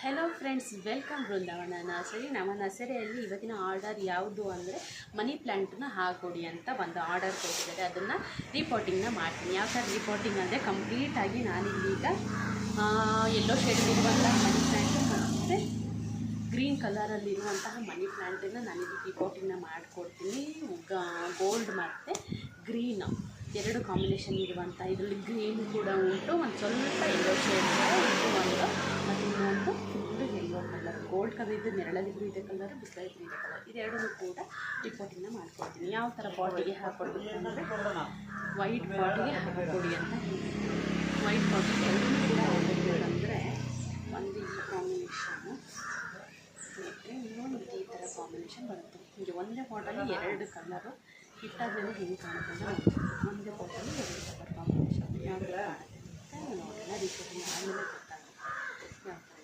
Hello friends, welcome ಬೃಂದಾವನ nursery. ನಮ್ಮ ನರ್ಸರಿಯಲ್ಲಿ ಇವತ್ತಿನ ಆರ್ಡರ್ ಯಾವುದು ಅಂದರೆ ಮನಿ ಪ್ಲ್ಯಾಂಟನ್ನ ಹಾಕೊಡಿ ಅಂತ ಒಂದು ಆರ್ಡರ್ ಕೊಟ್ಟಿದ್ದಾರೆ. ಅದನ್ನು ರಿಪೋರ್ಟಿಂಗ್ನ ಮಾಡ್ತೀನಿ. ಯಾವ ಥರ ರಿಪೋರ್ಟಿಂಗ್ ಅಂದರೆ ಕಂಪ್ಲೀಟಾಗಿ ನಾನಿಲ್ಲೀಗ ಯೆಲ್ಲೋ ಶೇಡಲ್ಲಿರುವಂತಹ ಮನಿ ಪ್ಲ್ಯಾಂಟು ಮತ್ತು ಗ್ರೀನ್ ಕಲರಲ್ಲಿರುವಂತಹ ಮನಿ ಪ್ಲ್ಯಾಂಟನ್ನು ನಾನಿಲ್ಲಿ ರಿಪೋರ್ಟಿಂಗ್ನ ಮಾಡಿಕೊಡ್ತೀನಿ. ಗೋಲ್ಡ್ ಮತ್ತು ಗ್ರೀನ್ ಎರಡು ಕಾಂಬಿನೇಷನ್ ಇರುವಂಥ, ಇದರಲ್ಲಿ ಗ್ರೀನ್ ಕೂಡ ಉಂಟು, ಒಂದು ಸ್ವಲ್ಪ ಯೆಲ್ಲೋ ಶೇಡ್ ಇದು ಒಂದು, ಮತ್ತು ಇನ್ನೊಂದು full yellow colour. Gold colour ಇದು, ನೆರಳಲ್ಲಿಗೂ ಇದೆ ಕಲರ್, ಬಿಸಿಲಲ್ಲಿಗೂ ಇದೆ ಕಲರ್. ಇದೆರಡೂ ಕೂಡ ರಿಪೋರ್ಟಿಂಗ್ನ ಮಾಡ್ಕೊಡ್ತೀನಿ. ಯಾವ ಥರ ಬಾಟಿಗೆ ಹಾಕ್ಕೊಡ್ಬೇಕು ಅಂದರೆ ವೈಟ್ ಬಾಟಿಗೆ ಹಾಕ್ಕೊಡಿ ಅಂತ ಹೇಳ್ತೀನಿ. ವೈಟ್ ಬಾಟಿಗೆ ಎರಡೂ ಕೂಡ ಹಾಕಬೇಕಂದ್ರೆ ಒಂದು ಈ ಕಾಂಬಿನೇಷನ್ನು ಮತ್ತು ಇನ್ನೊಂದು ಈ ಥರ ಕಾಂಬಿನೇಷನ್ ಬರುತ್ತೆ. ಹೀಗೆ ಒಂದೇ ಬಾಟಲ್ಲಿ ಎರಡು ಕಲರು ಇಟ್ಟಾದ್ಮೇಲೆ ಹೆಂಗೆ ಕಾಣುತ್ತೆ, ಒಂದೇ ಬಾಟಲ್ಲಿ ಎರಡು ಕಲರ್ ಕಾಂಬಿನೇಷನ್ ಯಾವ ಥರ ಕಾಣುತ್ತೆ ನೋಡೋಣ. ರಿಪೋರ್ಟಿಂಗ್ ಆದಮೇಲೆ ಗೊತ್ತಾಗುತ್ತೆ ಯಾವ ಥರ